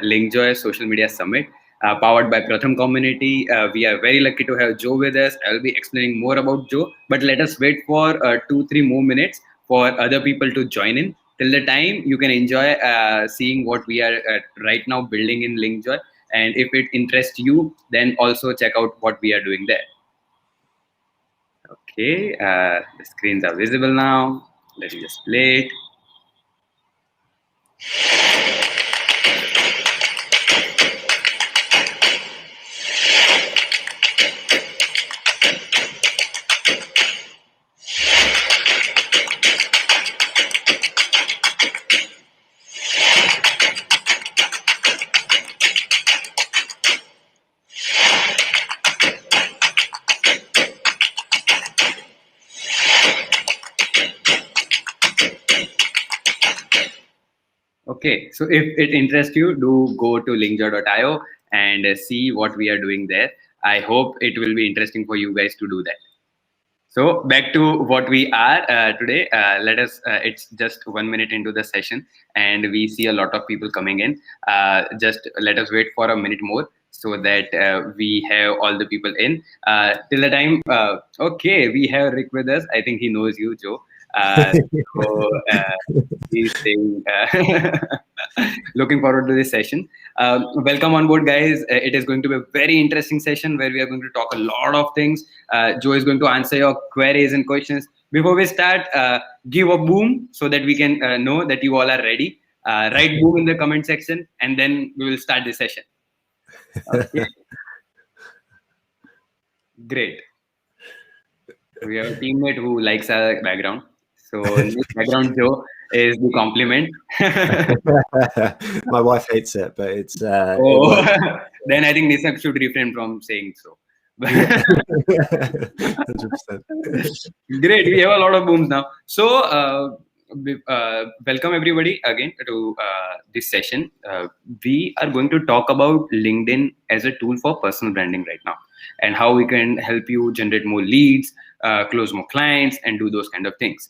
Linkjoy Social Media Summit, powered by Pratham Community. We are very lucky to have Joe with us. I'll be explaining more about Joe, but let us wait for 2-3 more minutes for other people to join in. Till the time, you can enjoy seeing what we are right now building in Linkjoy. And if it interests you, then also check out what we are doing there. Okay, the screens are visible now. Let me just play it. Okay, so if it interests you, do go to linkjoy.io and see what we are doing there. I hope it will be interesting for you guys to do that. So back to what we are today. Let us. It's just 1 minute into the session, and we see a lot of people coming in. Just let us wait for a minute more so that we have all the people in. Till the time, okay, we have Rick with us. I think he knows you, Joe. So he's saying, looking forward to this session. Welcome on board, guys. It is going to be a very interesting session where we are going to talk a lot of things. Joe is going to answer your queries and questions. Before we start, give a boom so that we can know that you all are ready. Write boom in the comment section, and then we will start the session. Okay. Great. We have a teammate who likes our background. So this background, Joe, is the compliment. My wife hates it, but it's. Then I think Nisab should refrain from saying so. 100%. Great, we have a lot of booms now. So, welcome everybody again to this session. We are going to talk about LinkedIn as a tool for personal branding right now, and how we can help you generate more leads, close more clients, and do those kind of things.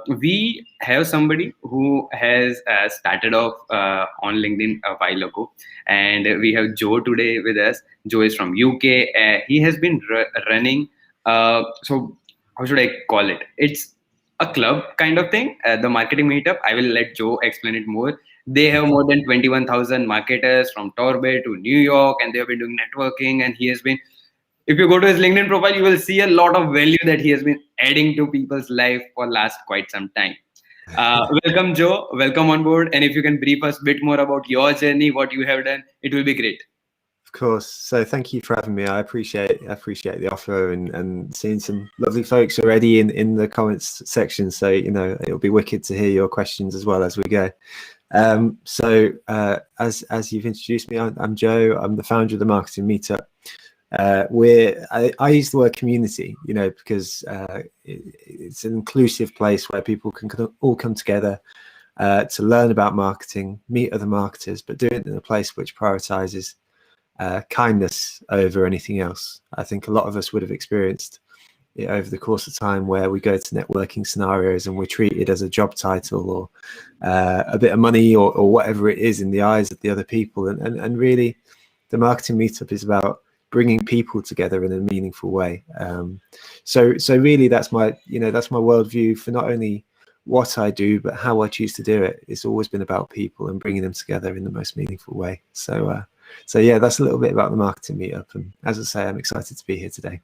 We have somebody who has started off on LinkedIn a while ago, and we have Joe today with us. Joe is from UK. He has been running. So how should I call it? It's a club kind of thing, the marketing meetup. I will let Joe explain it more. They have more than 21,000 marketers from Torbay to New York, and they have been doing networking. And he has been, if you go to his LinkedIn profile, you will see a lot of value that he has been adding to people's life for last quite some time. Welcome, Joe. Welcome on board. And if you can brief us a bit more about your journey, what you have done, it will be great. Of course. So thank you for having me. I appreciate the offer and seeing some lovely folks already in the comments section. So, you know, it'll be wicked to hear your questions as well as we go. So as you've introduced me, I'm Joe. I'm the founder of the Marketing Meetup. I use the word community, you know, because it's an inclusive place where people can all come together to learn about marketing, meet other marketers, but do it in a place which prioritizes kindness over anything else. I think a lot of us would have experienced it over the course of time where we go to networking scenarios and we're treated as a job title or a bit of money or whatever it is in the eyes of the other people. And really, the Marketing Meetup is about bringing people together in a meaningful way. So really, that's my worldview for not only what I do, but how I choose to do it. It's always been about people and bringing them together in the most meaningful way. So yeah, that's a little bit about the Marketing Meetup. And as I say, I'm excited to be here today.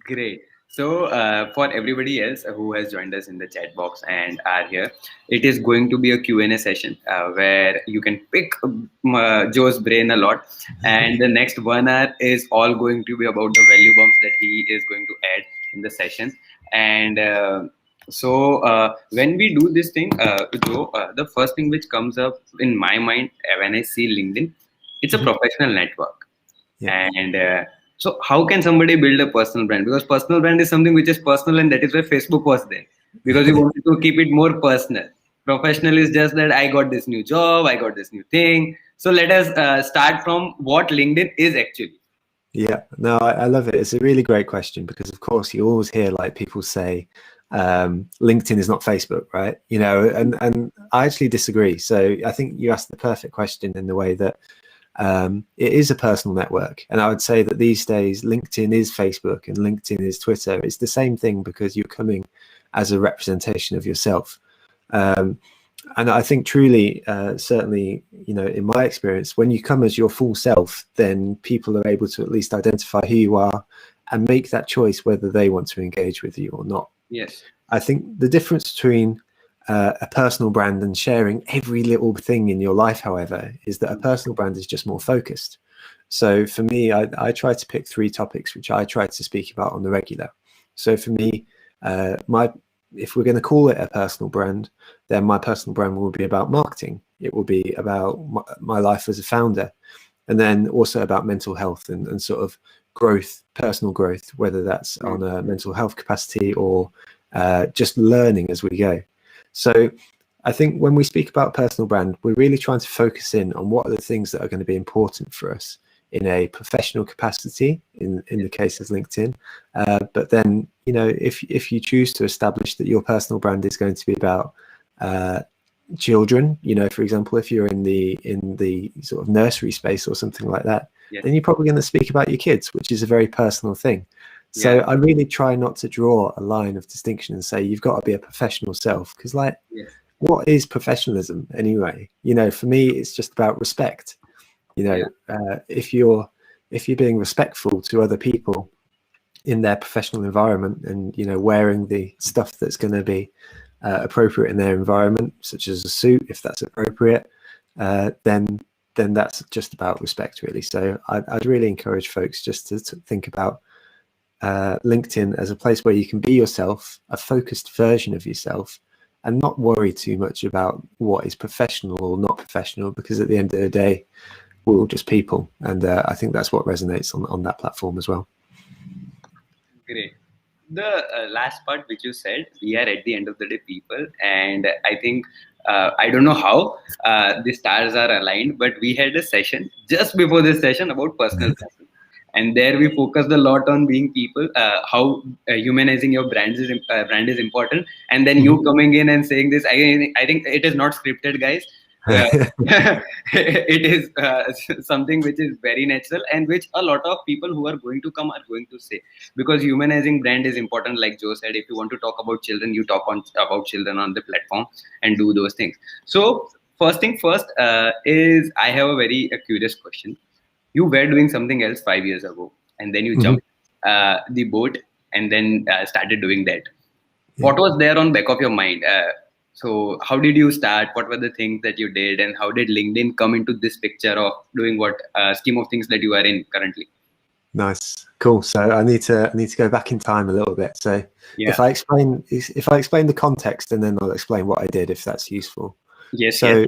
Great. So for everybody else who has joined us in the chat box and are here, it is going to be a Q&A session where you can pick Joe's brain a lot. And the next 1 hour is all going to be about the value bumps that he is going to add in the session. And so when we do this thing, Joe, the first thing which comes up in my mind when I see LinkedIn, it's a professional network. Yeah. And so how can somebody build a personal brand? Because personal brand is something which is personal, and that is why Facebook was there, because we wanted to keep it more personal. Professional is just that I got this new job, I got this new thing. So let us start from what LinkedIn is actually. Yeah, no, I love it. It's a really great question because, of course, you always hear like people say, LinkedIn is not Facebook, right? You know, and I actually disagree. So I think you asked the perfect question in the way that it is a personal network, and I would say that these days LinkedIn is Facebook and LinkedIn is Twitter. It's the same thing because you're coming as a representation of yourself. And I think truly, certainly, you know, in my experience, when you come as your full self, then people are able to at least identify who you are and make that choice whether they want to engage with you or not. Yes. I think the difference between a personal brand and sharing every little thing in your life, however, is that a personal brand is just more focused. So for me, I try to pick 3 topics which I try to speak about on the regular. So for me, if we're going to call it a personal brand, then my personal brand will be about marketing. It will be about my life as a founder, and then also about mental health and sort of growth, personal growth, whether that's on a mental health capacity or just learning as we go. So I think when we speak about personal brand, we're really trying to focus in on what are the things that are going to be important for us in a professional capacity, in the case of LinkedIn. But then, you know, if you choose to establish that your personal brand is going to be about children, you know, for example, if you're in the sort of nursery space or something like that, then you're probably going to speak about your kids, which is a very personal thing. So I really try not to draw a line of distinction and say you've got to be a professional self, because like, what is professionalism anyway? You know, for me, it's just about respect. You know, if you're being respectful to other people in their professional environment, and you know, wearing the stuff that's going to be appropriate in their environment, such as a suit, if that's appropriate, then that's just about respect, really. So I'd really encourage folks just to think about LinkedIn as a place where you can be yourself, a focused version of yourself, and not worry too much about what is professional or not professional, because at the end of the day, we're all just people. And I think that's what resonates on that platform as well. Great. The last part which you said, we are at the end of the day people, and I think I don't know how the stars are aligned, but we had a session just before this session about personal branding, and there we focused a lot on being people, how humanizing your brand is important, and then you coming in and saying this. I think it is not scripted, guys. It is something which is very natural, and which a lot of people who are going to come are going to say, because humanizing brand is important. Like Joe said, if you want to talk about children, you talk about children on the platform and do those things. So first thing first, is I have a very curious question. You were doing something else 5 years ago, and then you jumped the boat and then started doing that. What was there on back of your mind? So how did you start? What were the things that you did, and how did LinkedIn come into this picture of doing what scheme of things that you are in currently? Nice, cool. So I need to go back in time a little bit. So if I explain the context, and then I'll explain what I did, if that's useful. So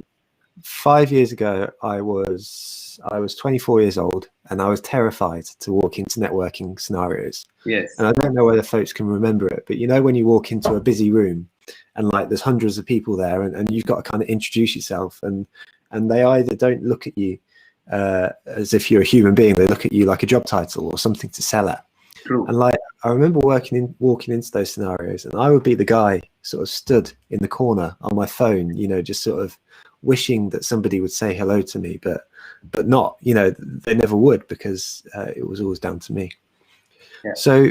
5 years ago, I was 24 years old, and I was terrified to walk into networking scenarios. And I don't know whether folks can remember it, but you know, when you walk into a busy room and like there's hundreds of people there, and you've got to kind of introduce yourself, and they either don't look at you as if you're a human being, they look at you like a job title or something to sell at. True. And like, I remember walking into those scenarios, and I would be the guy sort of stood in the corner on my phone, you know, just sort of wishing that somebody would say hello to me, but not, you know, they never would, because it was always down to me. So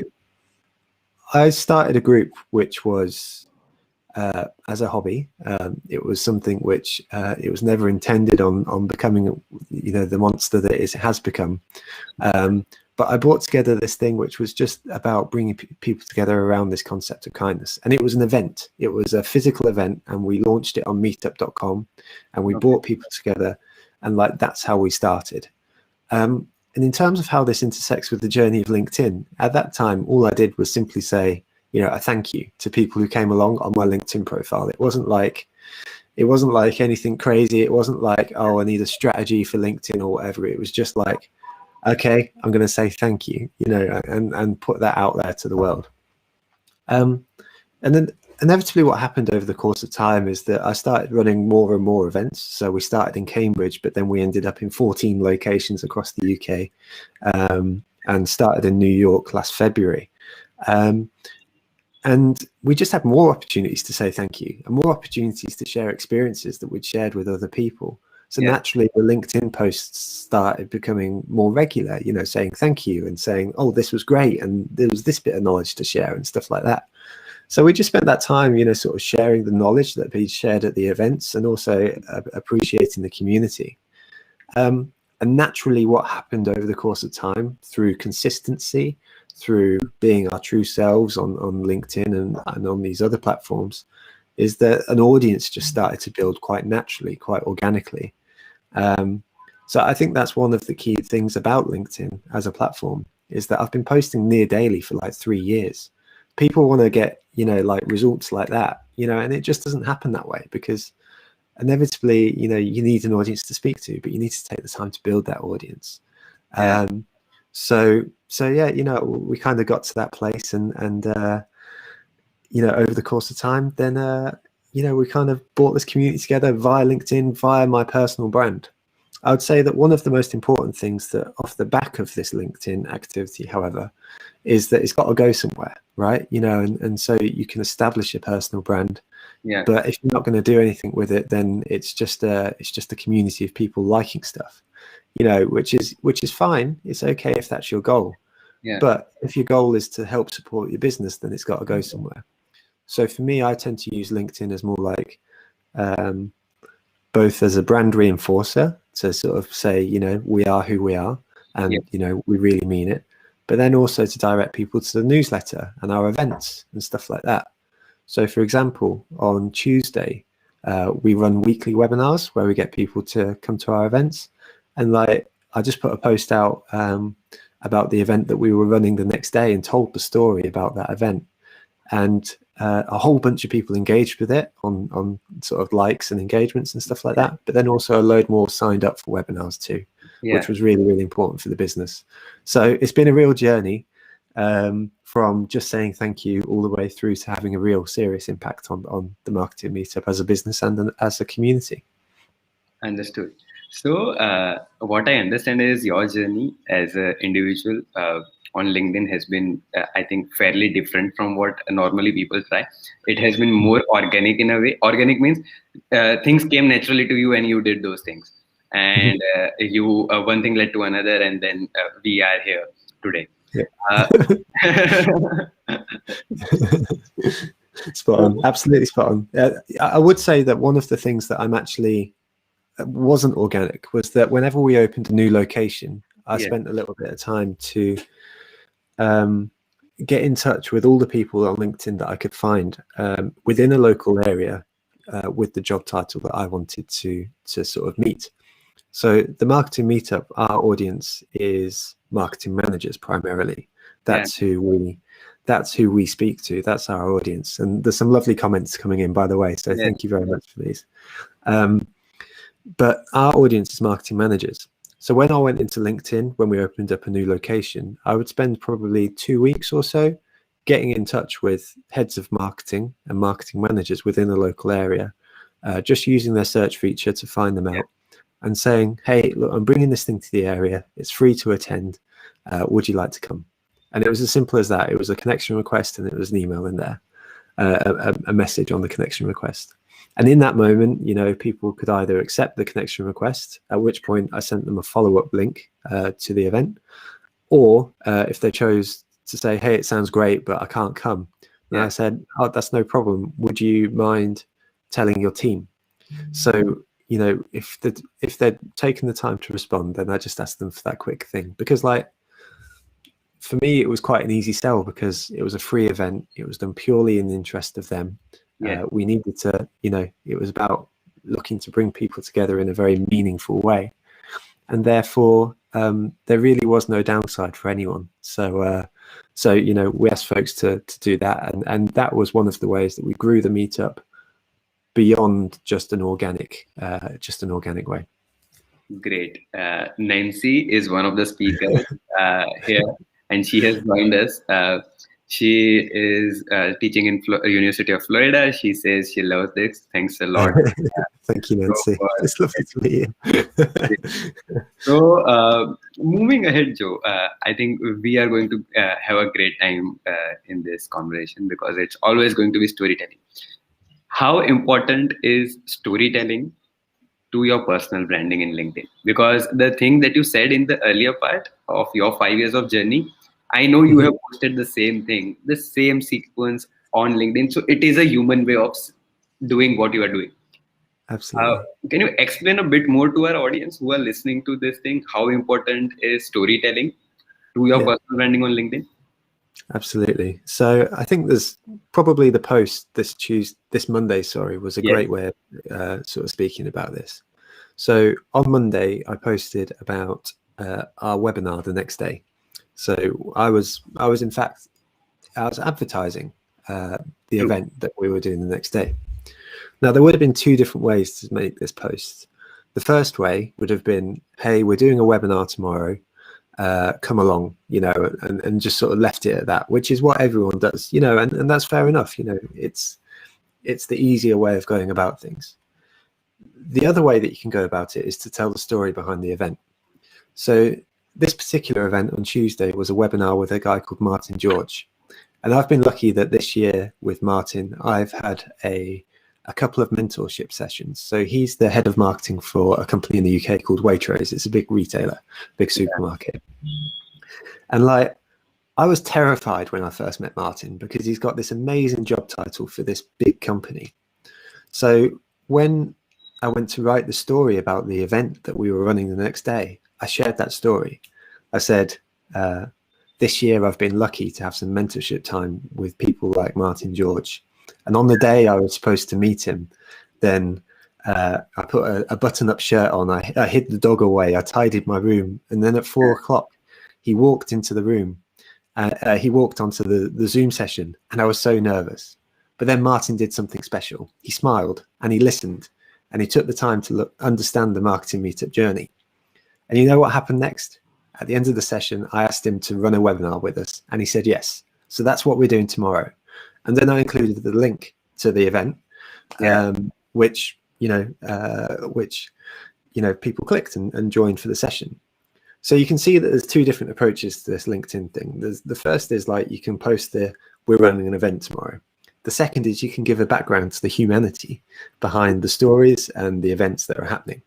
I started a group which was as a hobby. It was something which it was never intended on becoming, you know, the monster that it has become. But I brought together this thing which was just about bringing people together around this concept of kindness. And it was an event. It was a physical event, and we launched it on meetup.com, and we brought people together, and like, that's how we started. And in terms of how this intersects with the journey of LinkedIn, at that time, all I did was simply say, you know, a thank you to people who came along on my LinkedIn profile. It wasn't like anything crazy. It wasn't like, oh, I need a strategy for LinkedIn or whatever. It was just like, okay, I'm going to say thank you, you know, and put that out there to the world. And then inevitably what happened over the course of time is that I started running more and more events. So we started in Cambridge, but then we ended up in 14 locations across the UK, and started in New York last February. And we just had more opportunities to say thank you and more opportunities to share experiences that we'd shared with other people. So naturally, the LinkedIn posts started becoming more regular, you know, saying thank you and saying, oh, this was great, and there was this bit of knowledge to share and stuff like that. So we just spent that time, you know, sort of sharing the knowledge that we shared at the events, and also appreciating the community. And naturally, what happened over the course of time, through consistency, through being our true selves on LinkedIn and on these other platforms, is that an audience just started to build quite naturally, quite organically. So I think that's one of the key things about LinkedIn as a platform, is that I've been posting near daily for like 3 years. People want to get, you know, like results like that, you know, and it just doesn't happen that way, because inevitably, you know, you need an audience to speak to, but you need to take the time to build that audience. So yeah, you know, we kind of got to that place, and you know, over the course of time, then you know, we kind of brought this community together via LinkedIn, via my personal brand. I would say that one of the most important things that off the back of this LinkedIn activity, however, is that it's got to go somewhere, right? You know, and so you can establish a personal brand. Yeah. But if you're not going to do anything with it, then it's just a community of people liking stuff, you know, which is fine. It's okay if that's your goal. Yeah. But if your goal is to help support your business, then it's got to go somewhere. So for me, I tend to use LinkedIn as more like both as a brand reinforcer to sort of say, you know, we are who we are, and you know, we really mean it. But then also to direct people to the newsletter and our events and stuff like that. So, for example, on Tuesday, we run weekly webinars where we get people to come to our events. And like, I just put a post out about the event that we were running the next day and told the story about that event. And a whole bunch of people engaged with it on sort of likes and engagements and stuff like that. But then also a load more signed up for webinars too, which was really, really important for the business. So it's been a real journey. From just saying thank you all the way through to having a real serious impact on the marketing meetup as a business and as a community. Understood. So what I understand is your journey as an individual on LinkedIn has been, I think, fairly different from what normally people try. It has been more organic in a way. Organic means things came naturally to you and you did those things. And you one thing led to another, and then we are here today. Yeah. Spot on. Absolutely spot on. I would say that one of the things that I'm actually wasn't organic was that whenever we opened a new location, I spent a little bit of time to get in touch with all the people on LinkedIn that I could find within a local area with the job title that I wanted to sort of meet. So the marketing meetup, our audience is marketing managers primarily. That's who we speak to. That's our audience. And there's some lovely comments coming in, by the way. So thank you very much for these. But our audience is marketing managers. So when I went into LinkedIn, when we opened up a new location, I would spend probably 2 weeks or so getting in touch with heads of marketing and marketing managers within the local area, just using their search feature to find them out and saying, hey, look, I'm bringing this thing to the area. It's free to attend. Would you like to come? And it was as simple as that. It was a connection request and it was an email in there, a message on the connection request. And in that moment, you know, people could either accept the connection request, at which point I sent them a follow-up link to the event, or if they chose to say, hey, it sounds great, but I can't come. And I said, oh, that's no problem. Would you mind telling your team? So, you know, if they'd taken the time to respond, then I just asked them for that quick thing. Because, like, for me, it was quite an easy sell because it was a free event. It was done purely in the interest of them. We needed to, you know, it was about looking to bring people together in a very meaningful way. And therefore, there really was no downside for anyone. So, you know, we asked folks to do that. And that was one of the ways that we grew the meetup beyond just an organic way. Great. Nancy is one of the speakers here, and she has joined us. She is teaching in University of Florida. She says she loves this. Thanks a lot. Thank you, Nancy. It's lovely to meet you. So moving ahead, Joe, I think we are going to have a great time in this conversation because it's always going to be storytelling. How important is storytelling to your personal branding in LinkedIn? Because the thing that you said in the earlier part of your 5 years of journey, I know you have posted the same thing, the same sequence on LinkedIn. So it is a human way of doing what you are doing. Uh, Absolutely. can you explain a bit more to our audience who are listening to this thing? How important is storytelling to your Yeah. personal branding on LinkedIn? Absolutely. So I think there's probably the post this Monday, sorry, was a Yes. great way of sort of speaking about this. So on Monday, I posted about our webinar the next day. So I was in fact I was advertising the True. event that we were doing the next day. Now there would have been two different ways to make this post. The first way would have been, hey, we're doing a webinar tomorrow. Come along, and just sort of left it at that, which is what everyone does, and that's fair enough. It's the easier way of going about things. The other way that you can go about it is to tell the story behind the event. So this particular event on Tuesday was a webinar with a guy called Martin George. And I've been lucky that this year with Martin, I've had a couple of mentorship sessions. So he's the head of marketing for a company in the UK called Waitrose. It's a big retailer, big supermarket. And I was terrified when I first met Martin because he's got this amazing job title for this big company. So when I went to write the story about the event that we were running the next day, I shared that story. I said, this year I've been lucky to have some mentorship time with people like Martin George. And on the day I was supposed to meet him, then I put a button-up shirt on, I hid the dog away, I tidied my room, and then at 4 o'clock, he walked into the room. He walked onto the Zoom session, and I was so nervous. But then Martin did something special. He smiled, and he listened, and he took the time to understand the marketing meetup journey. And you know what happened next? At the end of the session, I asked him to run a webinar with us, and he said yes. So that's what we're doing tomorrow. And then I included the link to the event, which people clicked and joined for the session. So you can see that there's two different approaches to this LinkedIn thing. The first is like you can post we're running an event tomorrow. The second is you can give a background to the humanity behind the stories and the events that are happening.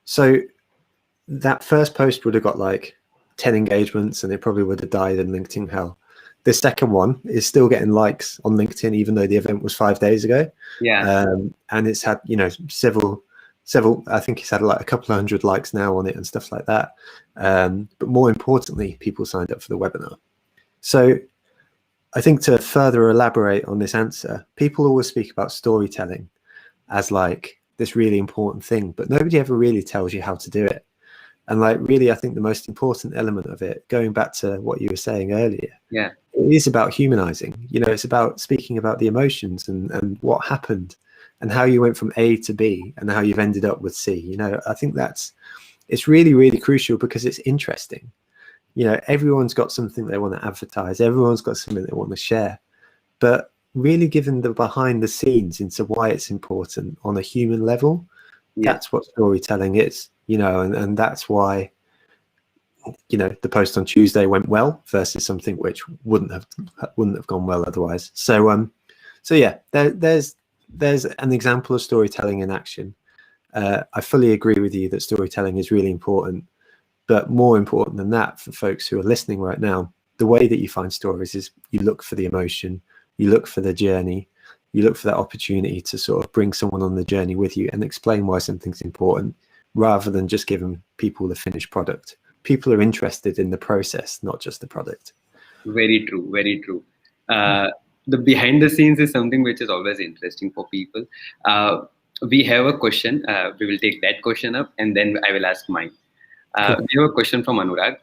So that first post would have got like 10 engagements and it probably would have died in LinkedIn hell. The second one is still getting likes on LinkedIn, even though the event was 5 days ago. Yeah. And it's had, several, I think it's had like a couple of hundred likes now on it and stuff like that. But more importantly, people signed up for the webinar. So I think to further elaborate on this answer, people always speak about storytelling as like this really important thing, but nobody ever really tells you how to do it. And like, really, I think the most important element of it, going back to what you were saying earlier, it is about humanizing. It's about speaking about the emotions and what happened and how you went from A to B and how you've ended up with C. I think it's really, really crucial because it's interesting. Everyone's got something they want to advertise. Everyone's got something they want to share. But really giving the behind the scenes into why it's important on a human level, that's what storytelling is. And that's why, the post on Tuesday went well versus something which wouldn't have gone well otherwise. So yeah, there's an example of storytelling in action. I fully agree with you that storytelling is really important, but more important than that for folks who are listening right now, the way that you find stories is you look for the emotion, you look for the journey, you look for that opportunity to sort of bring someone on the journey with you and explain why something's important, rather than just giving people the finished product. People are interested in the process, not just the product. Very true. Very true. The behind the scenes is something which is always interesting for people. We have a question. We will take that question up and then I will ask mine. Cool. We have a question from Anurag.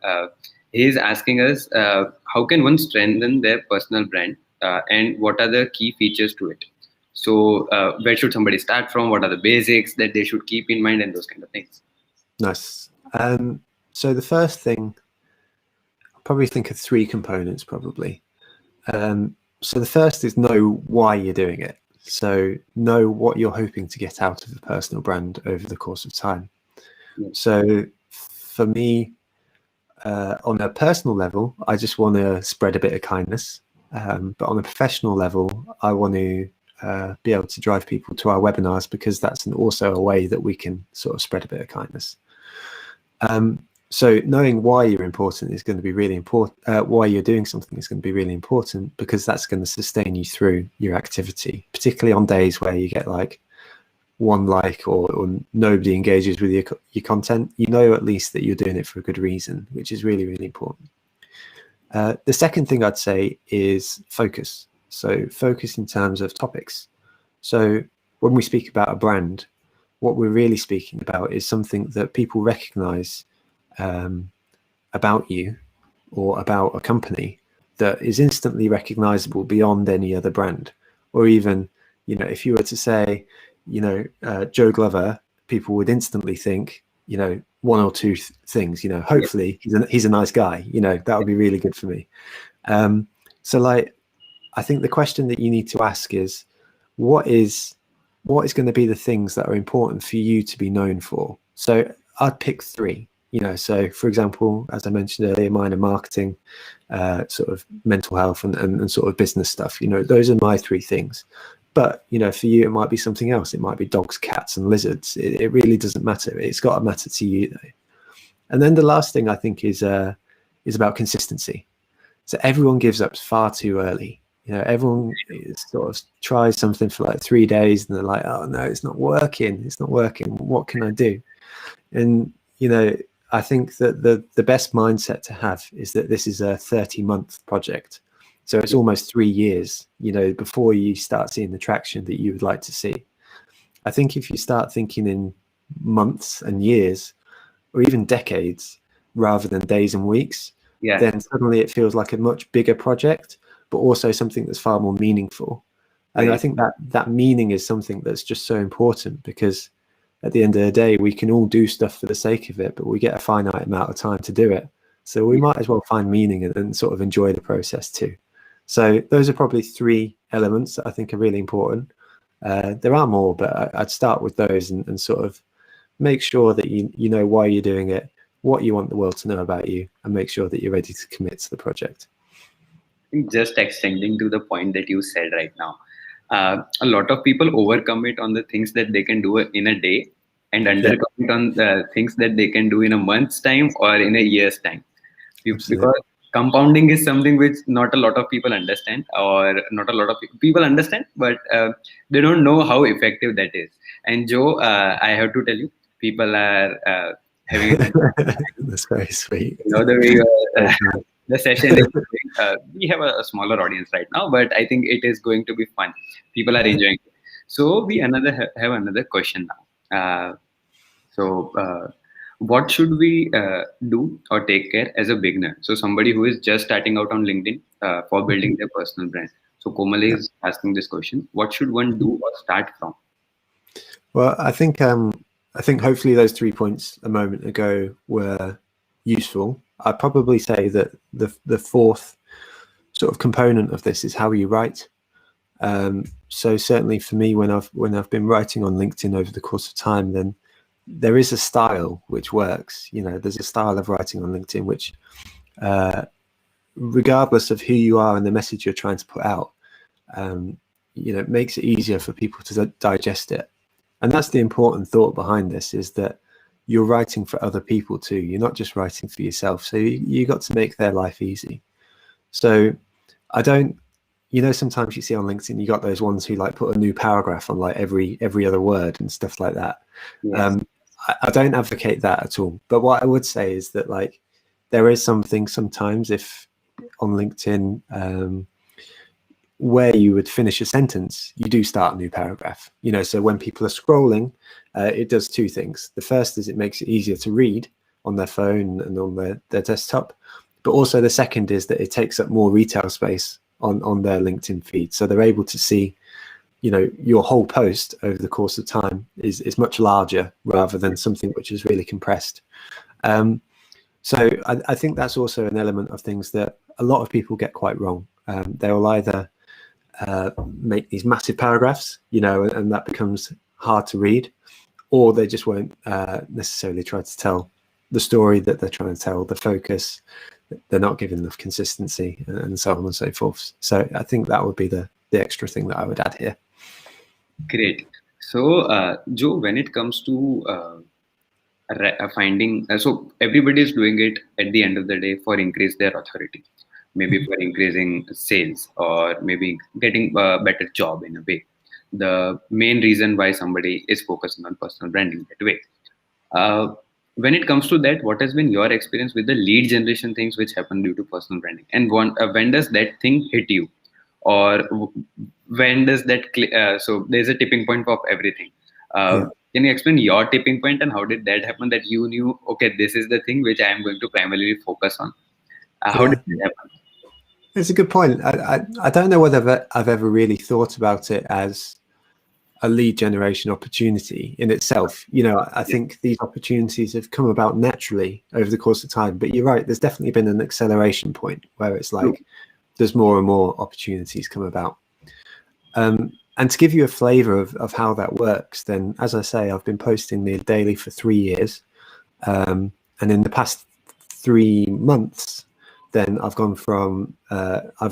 He is asking us, how can one strengthen their personal brand and what are the key features to it? So where should somebody start from? What are the basics that they should keep in mind and those kind of things? Nice. So the first thing, I'll probably think of three components probably. So the first is know why you're doing it. So know what you're hoping to get out of a personal brand over the course of time. So for me, on a personal level, I just want to spread a bit of kindness. But on a professional level, I want to be able to drive people to our webinars, because that's also a way that we can sort of spread a bit of kindness. So knowing why you're important is going to be really important. Why you're doing something is going to be really important, because that's going to sustain you through your activity, particularly on days where you get like one like or nobody engages with your content. You know at least that you're doing it for a good reason, which is really, really important. The second thing I'd say is focus. So focus in terms of topics. So when we speak about a brand, what we're really speaking about is something that people recognize about you or about a company that is instantly recognizable beyond any other brand. Or even, you know, if you were to say, you know, Joe Glover, people would instantly think, you know, one or two things, you know, hopefully he's a nice guy, you know, that would be really good for me. So like, I think the question that you need to ask is, what is going to be the things that are important for you to be known for? So I'd pick three, you know. So for example, as I mentioned earlier, mine are marketing, sort of mental health and sort of business stuff, you know. Those are my three things. But, you know, for you, it might be something else. It might be dogs, cats, and lizards. It really doesn't matter. It's got to matter to you, though. And then the last thing I think is about consistency. So everyone gives up far too early. You know, everyone sort of tries something for like 3 days and they're like, oh no, it's not working. It's not working. What can I do? And, you know, I think that the best mindset to have is that this is a 30-month project. So it's almost 3 years, you know, before you start seeing the traction that you would like to see. I think if you start thinking in months and years, or even decades, rather than days and weeks, then suddenly it feels like a much bigger project, but also something that's far more meaningful. And I think that meaning is something that's just so important, because at the end of the day, we can all do stuff for the sake of it, but we get a finite amount of time to do it. So we might as well find meaning and sort of enjoy the process too. So those are probably three elements that I think are really important. There are more, but I'd start with those and sort of make sure that you know why you're doing it, what you want the world to know about you, and make sure that you're ready to commit to the project. Just extending to the point that you said right now, a lot of people overcommit on the things that they can do in a day and undercommit on the things that they can do in a month's time or in a year's time. Because compounding is something which not a lot of people understand, or not a lot of people understand, but they don't know how effective that is. And Joe, I have to tell you, people are having that's very sweet. You know, the way the session is going. We have a smaller audience right now, but I think it is going to be fun. People are enjoying it. So we have another question now. What should we do or take care as a beginner? So somebody who is just starting out on LinkedIn for building their personal brand. So Komal is asking this question: what should one do or start from? Well, I think hopefully those 3 points a moment ago were useful. I'd probably say that the fourth sort of component of this is how you write. So certainly for me, when I've been writing on LinkedIn over the course of time, then there is a style which works. You know, there's a style of writing on LinkedIn which, regardless of who you are and the message you're trying to put out, you know, it makes it easier for people to digest it. And that's the important thought behind this, is that you're writing for other people too. You're not just writing for yourself. So you got to make their life easy. So I don't, you know, sometimes you see on LinkedIn, you got those ones who like put a new paragraph on like every other word and stuff like that. Yes. I don't advocate that at all. But what I would say is that like there is something sometimes if on LinkedIn, where you would finish a sentence, you do start a new paragraph. You know, so when people are scrolling, it does two things. The first is it makes it easier to read on their phone and on their desktop. But also the second is that it takes up more retail space on their LinkedIn feed. So they're able to see, you know, your whole post over the course of time is much larger rather than something which is really compressed. So I think that's also an element of things that a lot of people get quite wrong. They will either make these massive paragraphs, you know, and that becomes hard to read, or they just won't necessarily try to tell the story that they're trying to tell, the focus, they're not giving enough consistency, and so on and so forth. So I think that would be the extra thing that I would add here. Great. So, Joe, when it comes to finding, so everybody is doing it at the end of the day for increase their authority, maybe for increasing sales, or maybe getting a better job in a way. The main reason why somebody is focusing on personal branding that way. Uh, when it comes to that, what has been your experience with the lead generation things which happen due to personal branding, and when does that thing hit you, or when does that so there's a tipping point of everything. Yeah. Can you explain your tipping point and how did that happen, that you knew, okay, this is the thing which I am going to primarily focus on? How did Yeah. it happen? It's a good point. I don't know whether I've ever really thought about it as a lead generation opportunity in itself. You know, I think these opportunities have come about naturally over the course of time, but you're right, there's definitely been an acceleration point where it's True. like there's more and more opportunities come about. And to give you a flavor of how that works, then as I say, I've been posting near daily for 3 years. And in the past 3 months, then I've gone from I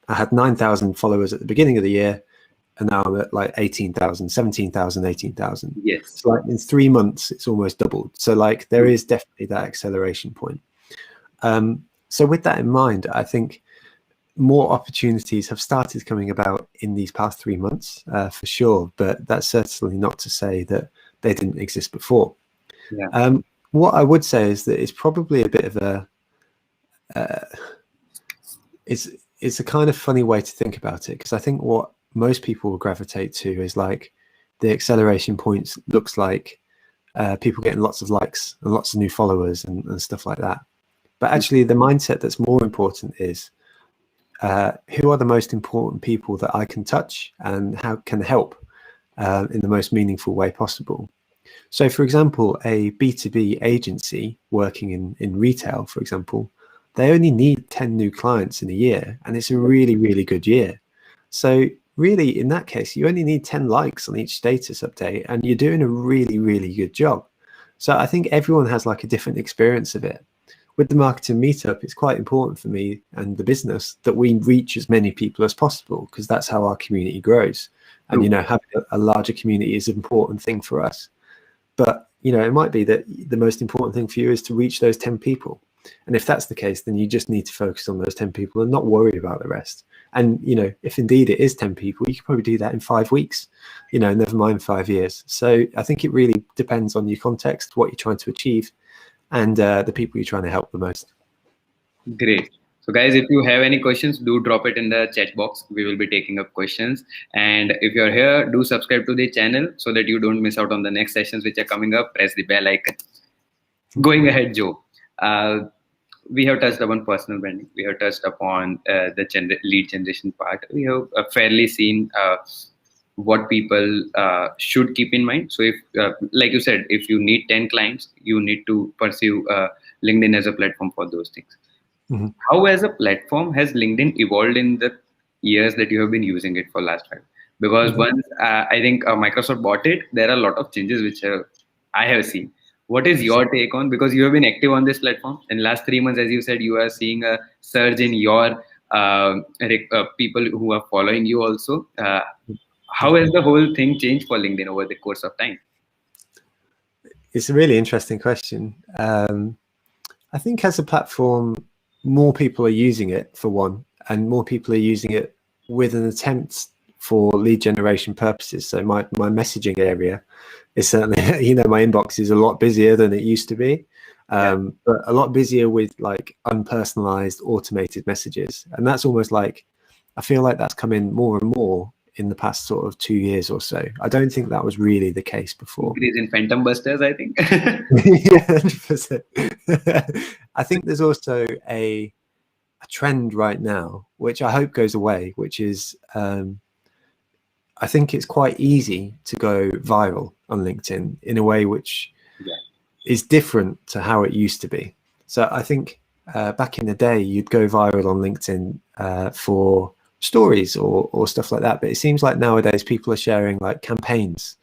had 9,000 followers at the beginning of the year, and now I'm at like 18,000, 17,000, 18,000. Yes. So like in 3 months, it's almost doubled. So like there is definitely that acceleration point. So with that in mind, I think more opportunities have started coming about in these past 3 months, for sure. But that's certainly not to say that they didn't exist before. Yeah. What I would say is that it's probably a bit of a it's a kind of funny way to think about it, because I think what most people will gravitate to is like the acceleration points looks like people getting lots of likes and lots of new followers and stuff like that. But actually the mindset that's more important is who are the most important people that I can touch and how can help in the most meaningful way possible. So for example, a B2B agency working in retail, for example, they only need 10 new clients in a year, and it's a really, really good year. So really, in that case, you only need 10 likes on each status update, and you're doing a really, really good job. So I think everyone has like a different experience of it. With the marketing meetup, it's quite important for me and the business that we reach as many people as possible, because that's how our community grows. And, you know, having a larger community is an important thing for us. But, you know, it might be that the most important thing for you is to reach those 10 people. And if that's the case, then you just need to focus on those 10 people and not worry about the rest. And, you know, if indeed it is 10 people, you could probably do that in 5 weeks, you know, never mind 5 years. So I think it really depends on your context, what you're trying to achieve, and the people you're trying to help the most. Great. So guys, if you have any questions, do drop it in the chat box. We will be taking up questions. And if you're here, do subscribe to the channel so that you don't miss out on the next sessions which are coming up. Press the bell icon. Going ahead, Joe. We have touched upon personal branding. We have touched upon the lead generation part. We have fairly seen what people should keep in mind. So if, like you said, if you need 10 clients, you need to pursue LinkedIn as a platform for those things. Mm-hmm. How as a platform has LinkedIn evolved in the years that you have been using it for last 5? Because once I think Microsoft bought it, there are a lot of changes which I have seen. What is your take on, because you have been active on this platform in last 3 months, as you said, you are seeing a surge in your people who are following you also. How has the whole thing changed for LinkedIn over the course of time? It's a really interesting question. I think as a platform, more people are using it, for one, and more people are using it with an attempt for lead generation purposes. So my messaging area is certainly, you know, my inbox is a lot busier than it used to be, but a lot busier with like unpersonalized automated messages. And that's almost like, I feel like that's come in more and more in the past sort of 2 years or so. I don't think that was really the case before. Increase in phantom busters, I think. Yeah, 100%. I think there's also a trend right now, which I hope goes away, which is I think it's quite easy to go viral on LinkedIn in a way which is different to how it used to be. So I think back in the day, you'd go viral on LinkedIn for stories or stuff like that. But it seems like nowadays people are sharing like campaigns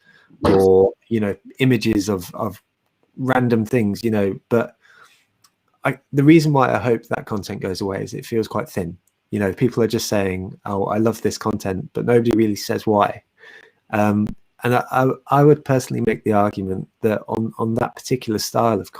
or, you know, images of random things, you know, but the reason why I hope that content goes away is it feels quite thin. You know, people are just saying, oh, I love this content, but nobody really says why. And I would personally make the argument that on that particular style of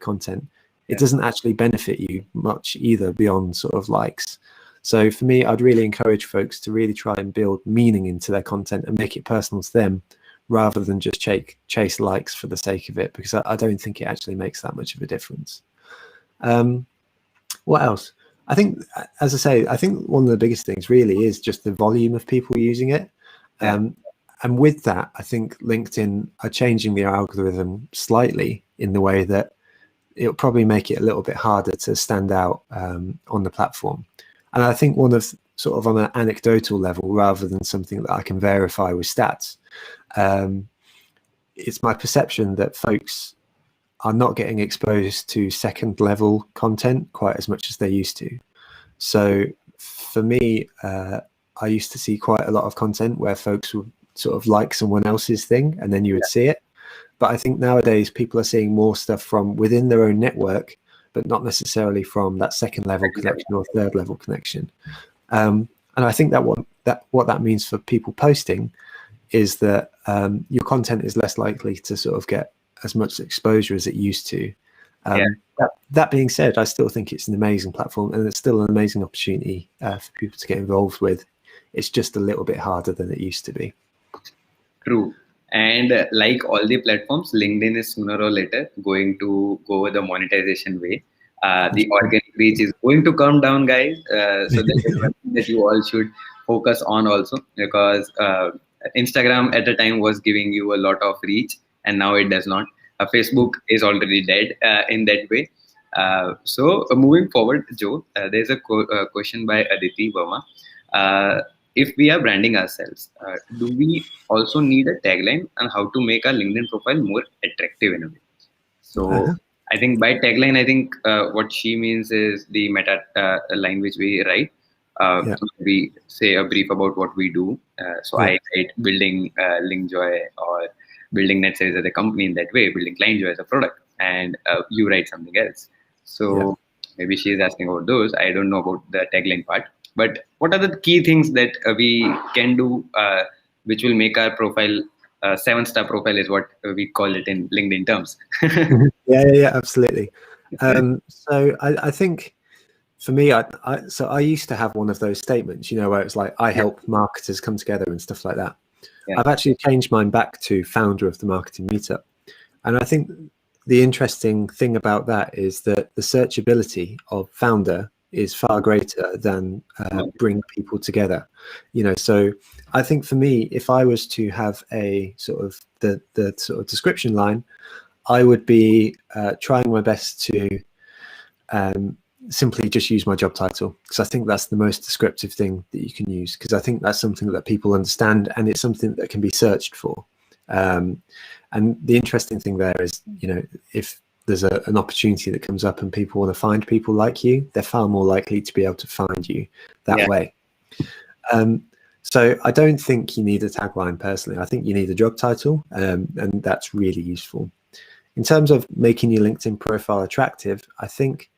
content, it doesn't actually benefit you much either beyond sort of likes. So for me, I'd really encourage folks to really try and build meaning into their content and make it personal to them rather than just chase likes for the sake of it, because I don't think it actually makes that much of a difference. What else? I think, as I say, I think one of the biggest things really is just the volume of people using it. And with that, I think LinkedIn are changing their algorithm slightly in the way that it'll probably make it a little bit harder to stand out on the platform. And I think one of sort of on an anecdotal level, rather than something that I can verify with stats, it's my perception that folks are not getting exposed to second level content quite as much as they used to. So for me, I used to see quite a lot of content where folks would sort of like someone else's thing and then you would see it. But I think nowadays people are seeing more stuff from within their own network, but not necessarily from that second level connection or third level connection. And I think that what that means for people posting is that your content is less likely to sort of get as much exposure as it used to. That being said, I still think it's an amazing platform and it's still an amazing opportunity for people to get involved with. It's just a little bit harder than it used to be. True. And like all the platforms, LinkedIn is sooner or later going to go the monetization way. The organic reach is going to come down, guys. So that is one thing that you all should focus on also, because Instagram at the time was giving you a lot of reach and now it does not. Facebook is already dead in that way. So moving forward, Joe, there's a question by Aditi Verma. If we are branding ourselves, do we also need a tagline and how to make our LinkedIn profile more attractive in a way? So I think by tagline, I think what she means is the meta line which we write. We say a brief about what we do. I write building Linkjoy or building NetSales as a company in that way, building Linkjoy as a product, and you write something else. So maybe she is asking about those. I don't know about the tagline part. But what are the key things that we can do which will make our profile 7-star profile is what we call it in LinkedIn terms? Yeah, absolutely. So I think for me, I used to have one of those statements, you know, where it's like, I help marketers come together and stuff like that. I've actually changed mine back to founder of the marketing meetup. And I think the interesting thing about that is that the searchability of founder is far greater than bring people together, you know. So I think for me, if I was to have a sort of the sort of description line, I would be trying my best to simply just use my job title, because I think that's the most descriptive thing that you can use, because I think that's something that people understand and it's something that can be searched for. And the interesting thing there is, you know, if there's an opportunity that comes up and people want to find people like you, they're far more likely to be able to find you that way. So I don't think you need a tagline personally. I think you need a job title, and that's really useful. In terms of making your LinkedIn profile attractive, I think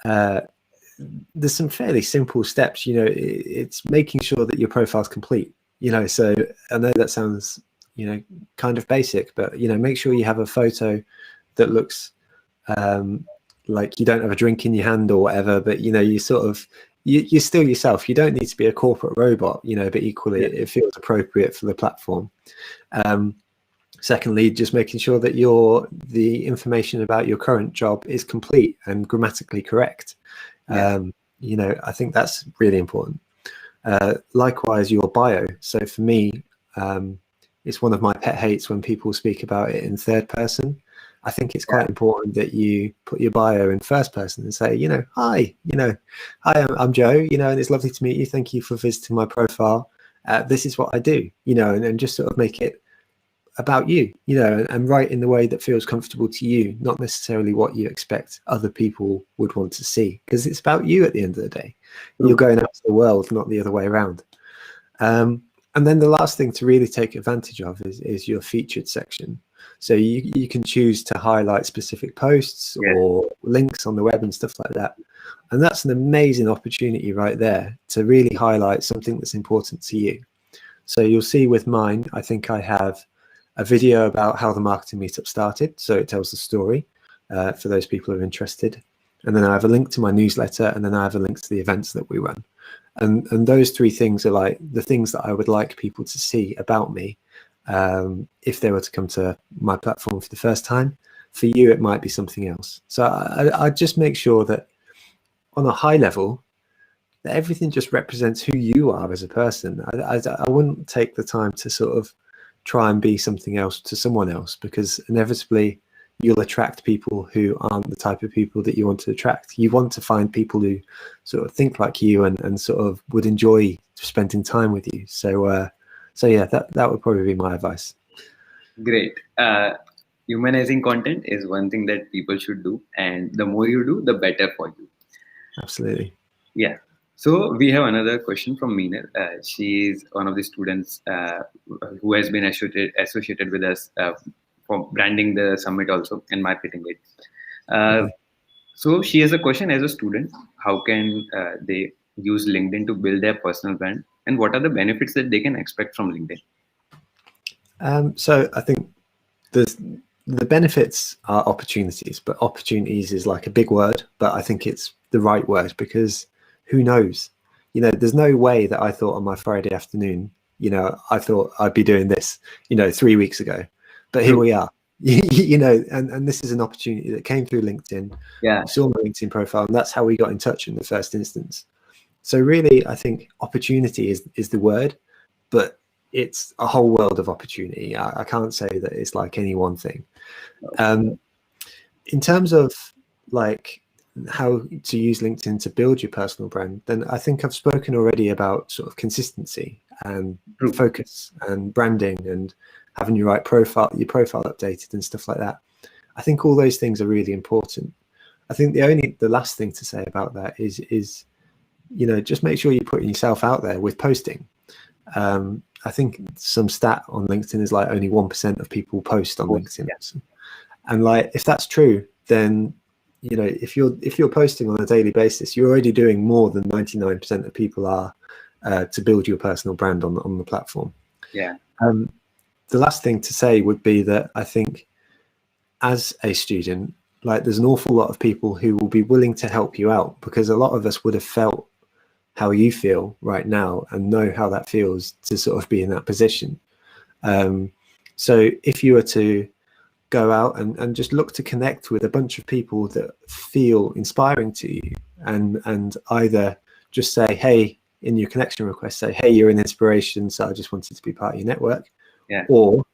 there's some fairly simple steps. You know, it's making sure that your profile is complete. You know, so I know that sounds, you know, kind of basic, but, you know, make sure you have a photo that looks like you don't have a drink in your hand or whatever, but, you know, you sort of, you're still yourself. You don't need to be a corporate robot, you know, but equally it feels appropriate for the platform. Secondly, just making sure that the information about your current job is complete and grammatically correct. You know, I think that's really important. Likewise, your bio. So for me, it's one of my pet hates when people speak about it in third person. I think it's quite important that you put your bio in first person and say, you know, hi, I'm Joe, you know, and it's lovely to meet you. Thank you for visiting my profile. This is what I do, you know, and just sort of make it about you, you know, and write in the way that feels comfortable to you, not necessarily what you expect other people would want to see, because it's about you at the end of the day. You're going out to the world, not the other way around. And then the last thing to really take advantage of is your featured section. So you can choose to highlight specific posts or links on the web and stuff like that. And that's an amazing opportunity right there to really highlight something that's important to you. So you'll see with mine, I think I have a video about how the marketing meetup started. So it tells the story for those people who are interested. And then I have a link to my newsletter, and then I have a link to the events that we run. And those three things are like the things that I would like people to see about me if they were to come to my platform for the first time. For you, it might be something else. So I just make sure that on a high level, that everything just represents who you are as a person. I wouldn't take the time to sort of try and be something else to someone else, because inevitably you'll attract people who aren't the type of people that you want to attract. You want to find people who sort of think like you and sort of would enjoy spending time with you. So yeah, that would probably be my advice. Great. Humanizing content is one thing that people should do, and the more you do, the better for you. Absolutely. Yeah. So we have another question from Meenal. She is one of the students who has been associated with us for branding the summit also and marketing it. Okay. So she has a question as a student: how can they use LinkedIn to build their personal brand, and what are the benefits that they can expect from LinkedIn? So I think the benefits are opportunities, but opportunities is like a big word, but I think it's the right word, because who knows? You know, there's no way that I thought on my Friday afternoon, you know, I thought I'd be doing this, you know, 3 weeks ago, but here we are. You know, and this is an opportunity that came through LinkedIn. Yeah. You saw my LinkedIn profile, and that's how we got in touch in the first instance. So really, I think opportunity is the word, but it's a whole world of opportunity. I can't say that it's like any one thing. In terms of like how to use LinkedIn to build your personal brand, then I think I've spoken already about sort of consistency and focus and branding and having your profile updated and stuff like that. I think all those things are really important. I think the last thing to say about that is you know, just make sure you're putting yourself out there with posting. I think some stat on LinkedIn is like only 1% of people post on LinkedIn. Yeah. And like, if that's true, then, you know, if you're posting on a daily basis, you're already doing more than 99% of people are to build your personal brand on the platform. Yeah. The last thing to say would be that I think as a student, like there's an awful lot of people who will be willing to help you out, because a lot of us would have felt how you feel right now and know how that feels to sort of be in that position. So if you were to go out and just look to connect with a bunch of people that feel inspiring to you, and either just say, hey, in your connection request, say, hey, you're an inspiration, so I just wanted to be part of your network. Yeah. Or,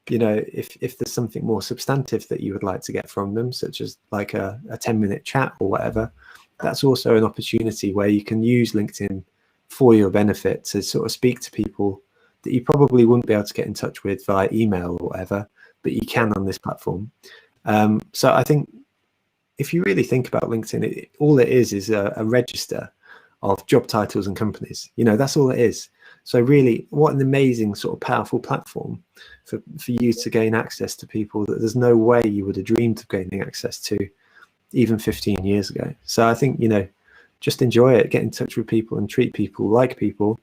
you know, if there's something more substantive that you would like to get from them, such as like a 10-minute chat or whatever, that's also an opportunity where you can use LinkedIn for your benefit to sort of speak to people that you probably wouldn't be able to get in touch with via email or whatever, but you can on this platform. So I think if you really think about LinkedIn, all it is a register of job titles and companies. You know, that's all it is. So really, what an amazing sort of powerful platform for you to gain access to people that there's no way you would have dreamed of gaining access to even 15 years ago. So I think, you know, just enjoy it, get in touch with people and treat people like people.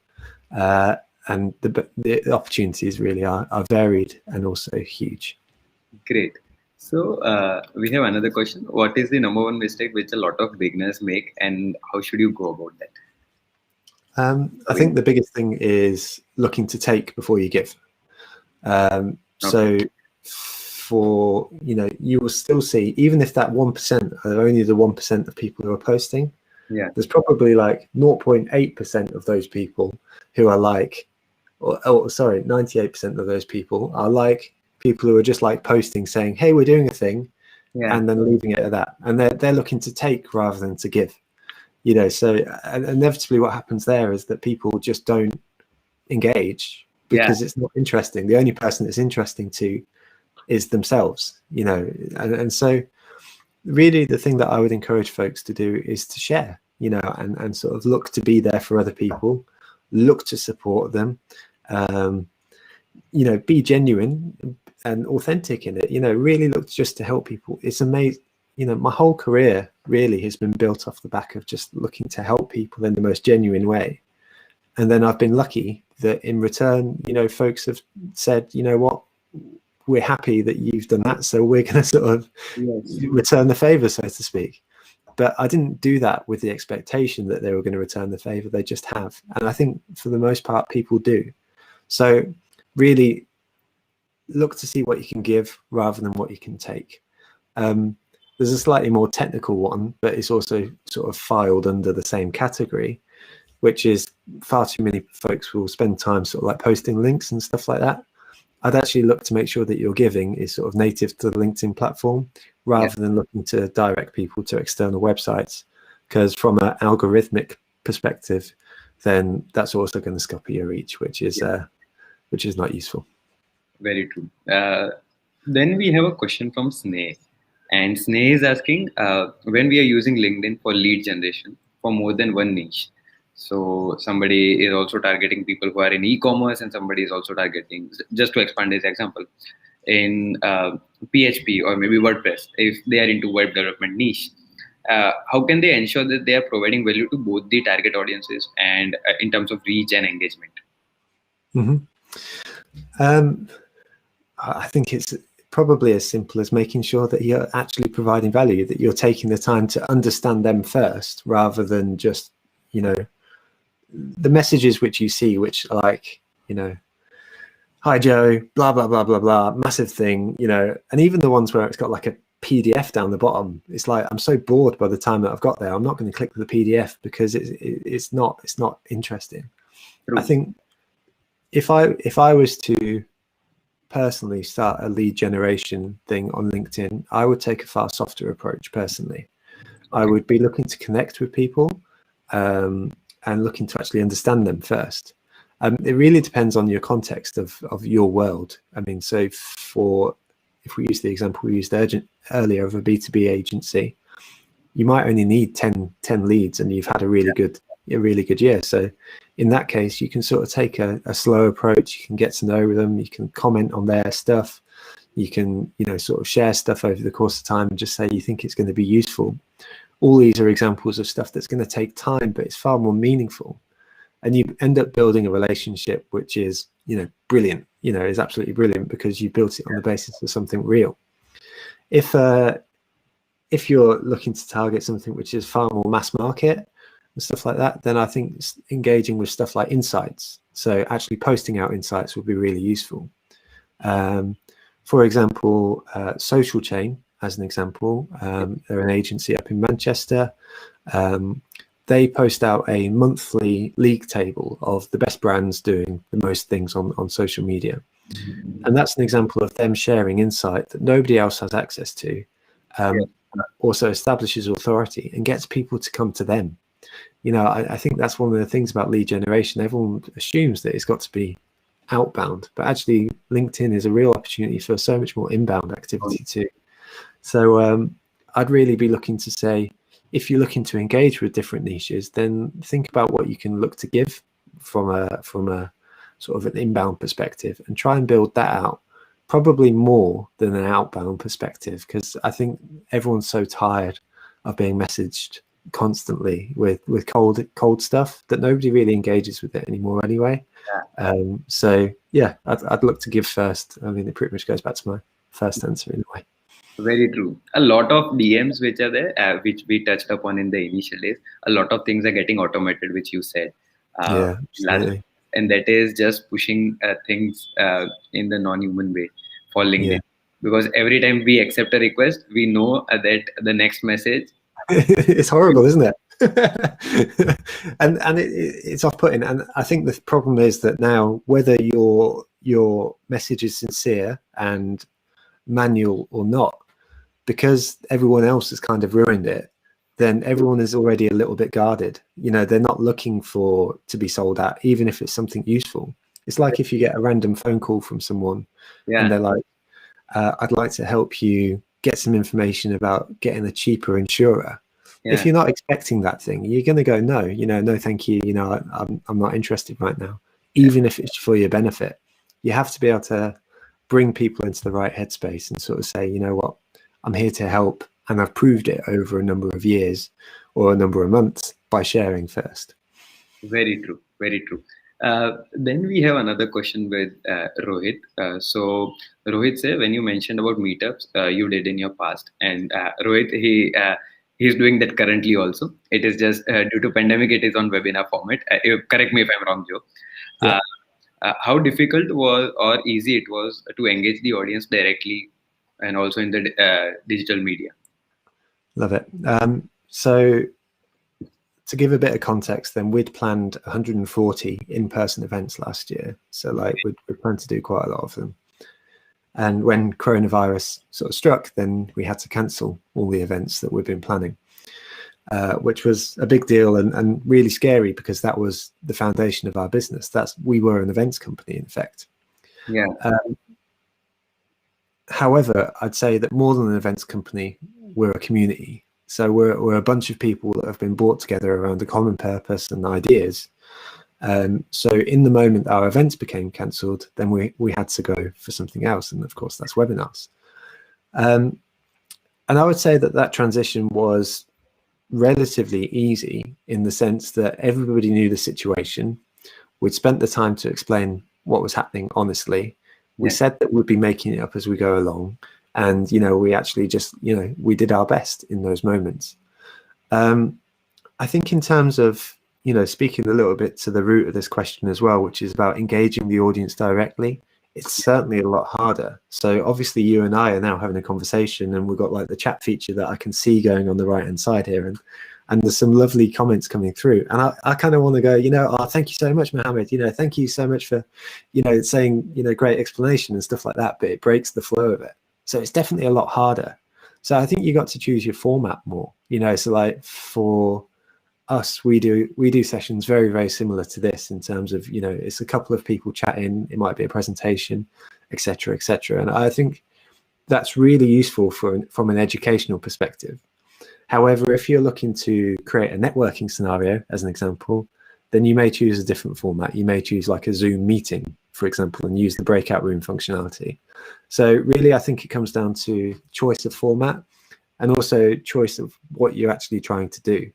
And the opportunities really are varied and also huge. Great. So we have another question. What is the number one mistake which a lot of beginners make, and how should you go about that? I think the biggest thing is looking to take before you give. So for, you know, you will still see, even if that 1% are only the 1% of people who are posting, there's probably like 0.8% of those people who are like, sorry, 98% of those people are like people who are just like posting saying, hey, we're doing a thing, and then leaving it at that. And they're looking to take rather than to give. You know, so inevitably what happens there is that people just don't engage because it's not interesting. The only person it's interesting to is themselves, you know. And so really the thing that I would encourage folks to do is to share, you know, and sort of look to be there for other people, look to support them. be genuine and authentic in it. Really look just to help people. It's amazing. My whole career really has been built off the back of just looking to help people in the most genuine way. And then I've been lucky that in return, folks have said, what, we're happy that you've done that, so we're going to sort of return the favor, so to speak. But I didn't do that with the expectation that they were going to return the favor. They just have. And I think for the most part, people do. So really look to see what you can give rather than what you can take. There's a slightly more technical one, but it's also sort of filed under the same category, which is far too many folks will spend time sort of like posting links and stuff like that. I'd actually look to make sure that your giving is sort of native to the LinkedIn platform rather than looking to direct people to external websites, because from an algorithmic perspective, then that's also going to scupper your reach, which is not useful. Very true. Then we have a question from Sneh, and Sneh is asking when we are using LinkedIn for lead generation for more than one niche. So somebody is also targeting people who are in e-commerce, and somebody is also targeting, just to expand this example, in PHP or maybe WordPress, if they are into web development niche. How can they ensure that they are providing value to both the target audiences and in terms of reach and engagement? I think it's probably as simple as making sure that you're actually providing value, that you're taking the time to understand them first, rather than just, the messages which you see, which are like, hi Joe, blah, blah, blah, blah, blah, massive thing, and even the ones where it's got like a PDF down the bottom, it's like, I'm so bored by the time that I've got there, I'm not going to click the PDF because it's not interesting. True. I think if I was to personally start a lead generation thing on LinkedIn, I would take a far softer approach personally. I would be looking to connect with people and looking to actually understand them first. It really depends on your context of your world. I mean, so if we use the example we used earlier of a B2B agency, you might only need 10 leads and you've had a really good year. So in that case, you can sort of take a slow approach. You can get to know them. You can comment on their stuff. You can, sort of share stuff over the course of time and just say you think it's going to be useful. All these are examples of stuff that's going to take time, but it's far more meaningful. And you end up building a relationship which is, brilliant, is absolutely brilliant because you built it on the basis of something real. If you're looking to target something which is far more mass market and stuff like that, then I think engaging with stuff like insights, so actually posting out insights, would be really useful. For example, Social Chain, as an example, they're an agency up in Manchester. They post out a monthly league table of the best brands doing the most things on social media. And that's an example of them sharing insight that nobody else has access to. Also establishes authority and gets people to come to them. I think that's one of the things about lead generation. Everyone assumes that it's got to be outbound, but actually LinkedIn is a real opportunity for so much more inbound activity too. So I'd really be looking to say, if you're looking to engage with different niches, then think about what you can look to give from a sort of an inbound perspective and try and build that out, probably more than an outbound perspective, because I think everyone's so tired of being messaged constantly with cold stuff that nobody really engages with it anymore anyway. So yeah, I'd look to give first. I mean, it pretty much goes back to my first answer in a way. Very true. A lot of DMs which are there, which we touched upon in the initial days, a lot of things are getting automated, which you said. Yeah, absolutely. And that is just pushing things in the non-human way for LinkedIn. Yeah. Because every time we accept a request, we know that the next message... it's horrible, isn't it? and it's off-putting. And I think the problem is that now, whether your message is sincere and manual or not, because everyone else has kind of ruined it, then everyone is already a little bit guarded. They're not looking to be sold at, even if it's something useful. It's like if you get a random phone call from someone and they're like, I'd like to help you get some information about getting a cheaper insurer. If you're not expecting that thing, you're going to go, no, no, thank you. I'm not interested right now, even if it's for your benefit. you have to be able to bring people into the right headspace and sort of say, you know what, I'm here to help, and I've proved it over a number of years or a number of months by sharing first. Very true. Very true. Then we have another question with Rohit. So Rohit said, when you mentioned about meetups, you did in your past, and Rohit he's doing that currently also. It is just due to pandemic, it is on webinar format. Correct me if I'm wrong, Joe. Yeah. How difficult was or easy it was to engage the audience directly, and also in the digital media? Love it. So to give a bit of context, then we'd planned 140 in-person events last year. So like we'd planned to do quite a lot of them. And when coronavirus sort of struck, then we had to cancel all the events that we've been planning, which was a big deal and really scary, because that was the foundation of our business. We were an events company, in effect. Yeah. However, I'd say that more than an events company, we're a community. So we're a bunch of people that have been brought together around a common purpose and ideas. So in the moment our events became cancelled, then we had to go for something else. And of course, that's webinars. And I would say that transition was relatively easy, in the sense that everybody knew the situation. We'd spent the time to explain what was happening honestly. We said that we'd be making it up as we go along. And, we actually just, we did our best in those moments. I think in terms of, speaking a little bit to the root of this question as well, which is about engaging the audience directly, it's certainly a lot harder. So obviously you and I are now having a conversation, and we've got like the chat feature that I can see going on the right hand side here. And there's some lovely comments coming through. And I kind of want to go, thank you so much, Mohammed. Thank you so much for, saying, great explanation and stuff like that, but it breaks the flow of it. So it's definitely a lot harder. So I think you got to choose your format more, so like for us, we do sessions very, very similar to this, in terms of, it's a couple of people chatting, it might be a presentation, etc., etc. And I think that's really useful from an educational perspective. However, if you're looking to create a networking scenario, as an example, then you may choose a different format. You may choose like a Zoom meeting, for example, and use the breakout room functionality. So really, I think it comes down to choice of format, and also choice of what you're actually trying to do.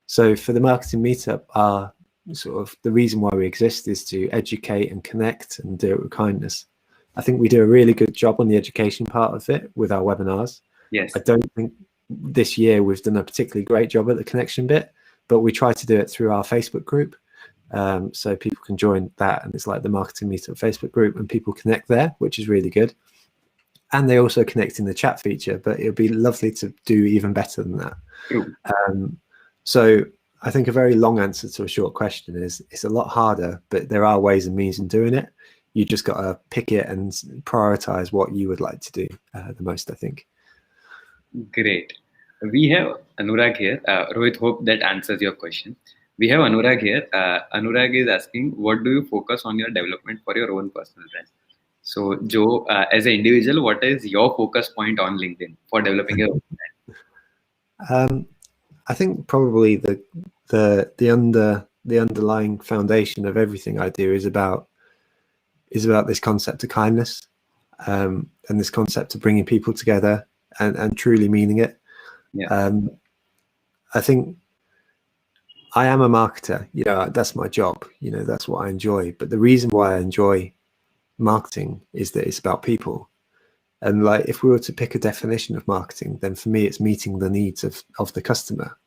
So for the marketing meetup, sort of the reason why we exist is to educate and connect and do it with kindness. I think we do a really good job on the education part of it with our webinars. Yes. I don't think this year we've done a particularly great job at the connection bit, but we try to do it through our Facebook group. So people can join that, and it's like the marketing meetup Facebook group, and people connect there, which is really good. And they also connect in the chat feature, but it would be lovely to do even better than that. So I think a very long answer to a short question is it's a lot harder, but there are ways and means in doing it. You just got to pick it and prioritize what you would like to do the most, I think. Great. We have Anurag here. Rohit, hope that answers your question. We have Anurag here. Anurag is asking, what do you focus on your development for your own personal brand? So, Joe, as an individual, what is your focus point on LinkedIn for developing your own brand? I think probably the underlying foundation of everything I do is about this concept of kindness, and this concept of bringing people together and truly meaning it. I think I am a marketer, that's my job, that's what I enjoy. But the reason why I enjoy marketing is that it's about people. And like, if we were to pick a definition of marketing, then for me, it's meeting the needs of the customer.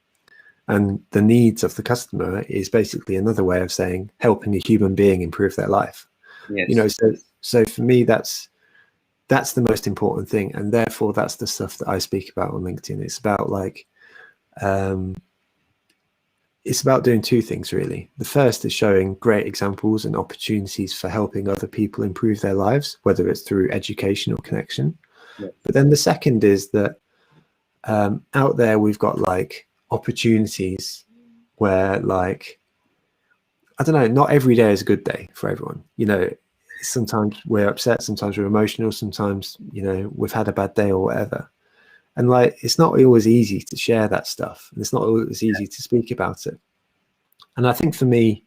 And the needs of the customer is basically another way of saying helping a human being improve their life. Yes. So for me, that's the most important thing. And therefore, that's the stuff that I speak about on LinkedIn. It's about like, it's about doing two things, really. The first is showing great examples and opportunities for helping other people improve their lives, whether it's through education or connection. Yes. But then the second is that out there, we've got like opportunities where, like, I don't know, not every day is a good day for everyone. Sometimes we're upset, sometimes we're emotional, sometimes, we've had a bad day or whatever. And like, it's not always easy to share that stuff. And it's not always easy to speak about it. And I think for me,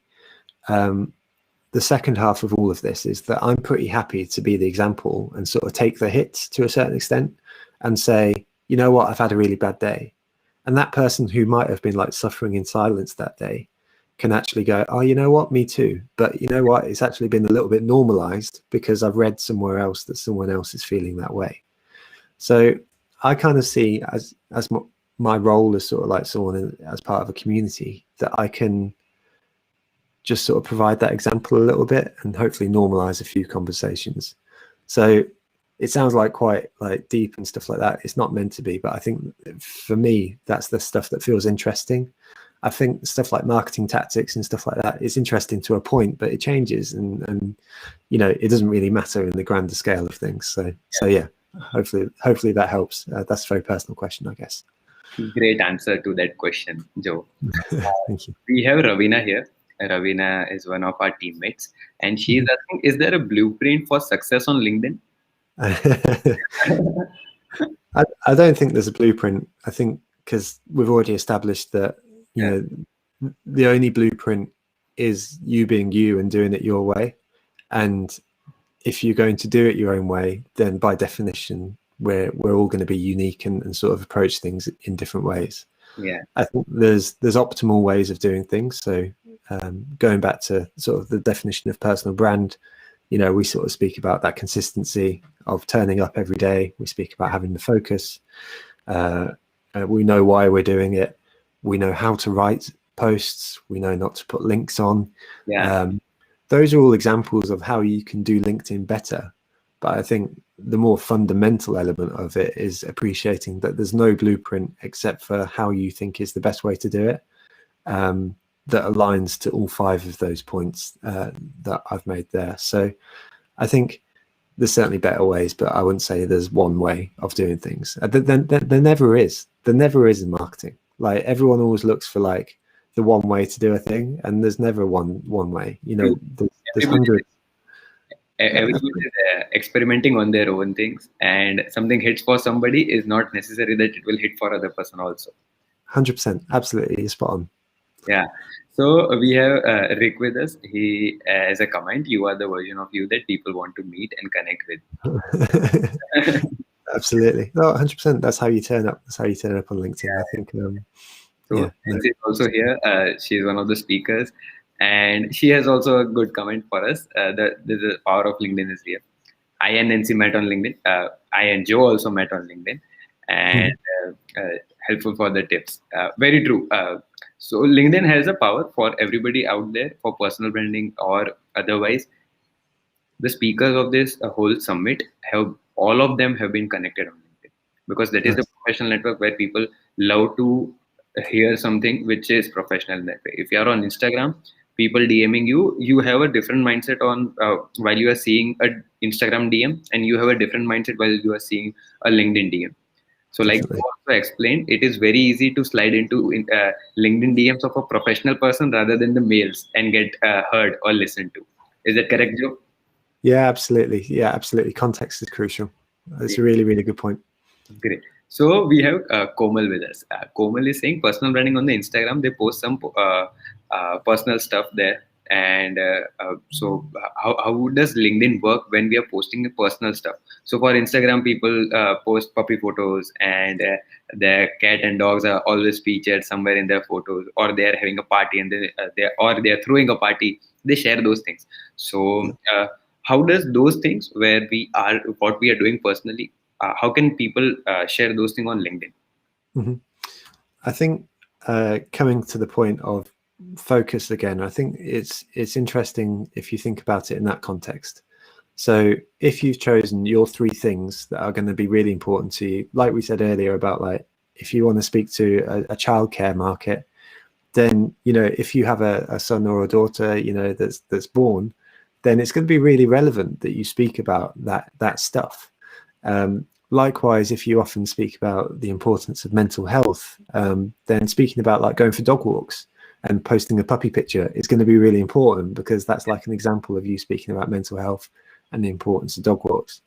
the the second half of all of this is that I'm pretty happy to be the example and sort of take the hit to a certain extent and say, you know what, I've had a really bad day. And that person who might have been like suffering in silence that day can actually go, oh, you know what, me too. But you know what, it's actually been a little bit normalized because I've read somewhere else that someone else is feeling that way. So I kind of see as my role as sort of like someone as part of a community that I can just sort of provide that example a little bit and hopefully normalize a few conversations. So it sounds like quite like deep and stuff like that. It's not meant to be, but I think for me, that's the stuff that feels interesting. I think stuff like marketing tactics and stuff like that is interesting to a point, but it changes and you know, it doesn't really matter in the grander scale of things. So yeah, hopefully that helps. That's a very personal question, I guess. Great answer to that question, Joe. Thank you. We have Ravina here. Ravina is one of our teammates, and she is asking, is there a blueprint for success on LinkedIn? I don't think there's a blueprint. I think because we've already established that, you know, the only blueprint is you being you and doing it your way. And if you're going to do it your own way, then by definition, we're all going to be unique and sort of approach things in different ways. Yeah, I think there's optimal ways of doing things. So going back to sort of the definition of personal brand, you know, we sort of speak about that consistency of turning up every day. We speak about having the focus. We know why we're doing it. We know how to write posts. We know not to put links on. yeah, those are all examples of how you can do LinkedIn better. But I think the more fundamental element of it is appreciating that there's no blueprint except for how you think is the best way to do it, that aligns to all 5 of those points that I've made there. So I think there's certainly better ways, but I wouldn't say there's one way of doing things. There never is. There never is in marketing. Like everyone always looks for like the one way to do a thing, and there's never one way. You know, there's hundreds. everybody is experimenting on their own things, and something hits for somebody is not necessary that it will hit for other person also. 100%, absolutely, you're spot on. Yeah. So we have Rick with us. He as a comment, you are the version of you that people want to meet and connect with. Absolutely, no, 100%. That's how you turn up. That's how you turn up on LinkedIn. Yeah. I think. So Yeah, Nancy is also here. She's one of the speakers, and she has also a good comment for us. The power of LinkedIn is real. I and Nancy met on LinkedIn. I and Joe also met on LinkedIn, and helpful for the tips. Very true. So LinkedIn has a power for everybody out there for personal branding or otherwise. The speakers of this whole summit have all of them have been connected on LinkedIn because that is the professional network where people love to hear something which is professional network. If you are on Instagram, people DMing you, you have a different mindset on while you are seeing a Instagram DM, and you have a different mindset while you are seeing a LinkedIn DM. So, like you also explained, it is very easy to slide into LinkedIn DMs of a professional person rather than the mails and get heard or listened to. Is that correct, Joe? Yeah, absolutely. Yeah, absolutely. Context is crucial. That's a really, really good point. Great. So we have Komal with us. Komal is saying personal branding on the Instagram. They post some personal stuff there. And so how does LinkedIn work when we are posting the personal stuff? So for Instagram, people post puppy photos, and their cat and dogs are always featured somewhere in their photos, or they are having a party and they are throwing a party. They share those things. So how does those things where we are what we are doing personally, how can people share those things on LinkedIn? Mm-hmm. I think coming to the point of focus again, I think it's interesting if you think about it in that context. So if you've chosen your 3 things that are going to be really important to you, like we said earlier about like if you want to speak to a childcare market, then you know if you have a son or a daughter, you know that's born, then it's going to be really relevant that you speak about that stuff. Likewise, if you often speak about the importance of mental health, then speaking about like going for dog walks and posting a puppy picture is going to be really important because that's like an example of you speaking about mental health and the importance of dog walks.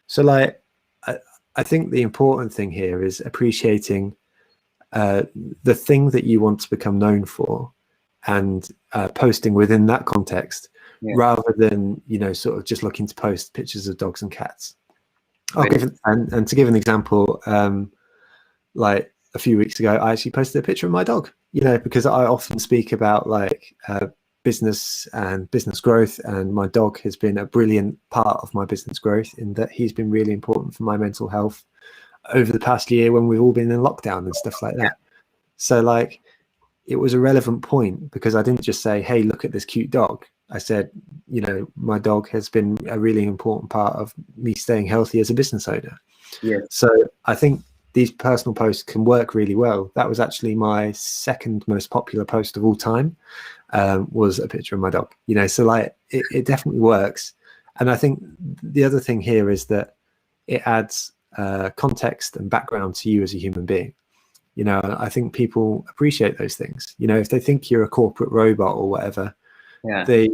So like, I think the important thing here is appreciating the thing that you want to become known for, and then speaking about like going for dog walks and posting a puppy picture is going to be really important because that's like an example of you speaking about mental health and the importance of dog walks. So like, I think the important thing here is appreciating the thing that you want to become known for, and then speaking about like going for dog walks and posting a puppy picture is going to be really important because that's like an example of you speaking about mental health and the importance of dog walks. So and posting within that context, Yeah. rather than, you know, sort of just looking to post pictures of dogs and cats. I'll Very, give and to give an example, like a few weeks ago, I actually posted a picture of my dog, you know, because I often speak about like business and business growth, and my dog has been a brilliant part of my business growth in that he's been really important for my mental health over the past year when we've all been in lockdown and stuff like that. So like, it was a relevant point because I didn't just say, hey, look at this cute dog. I said, you know, my dog has been a really important part of me staying healthy as a business owner. yes. So I think these personal posts can work really well. That was actually my second most popular post of all time, was a picture of my dog, you know, so like it definitely works. And I think the other thing here is that it adds context and background to you as a human being. You know, I think people appreciate those things. You know, if they think you're a corporate robot or whatever, Yeah. they,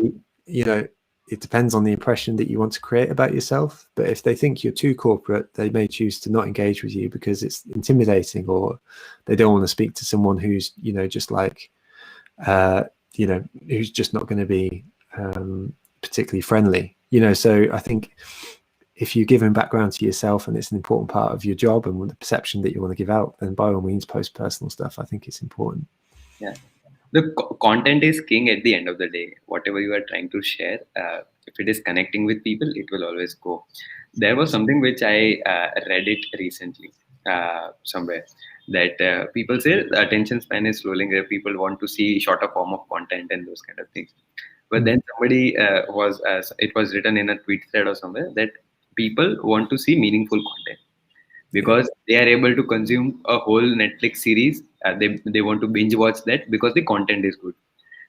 you know, it depends on the impression that you want to create about yourself. But if they think you're too corporate, they may choose to not engage with you because it's intimidating, or they don't want to speak to someone who's, you know, just like, you know, who's just not going to be particularly friendly. You know, so I think if you're giving background to yourself and it's an important part of your job and the perception that you want to give out, then by all means post personal stuff. I think it's important. Yeah. The content is king at the end of the day. Whatever you are trying to share, if it is connecting with people, it will always go. There was something which I read it recently somewhere, that people say the attention span is slowing. People want to see shorter form of content and those kind of things. But then somebody it was written in a tweet thread or somewhere that people want to see meaningful content because they are able to consume a whole Netflix series. They want to binge watch that because the content is good.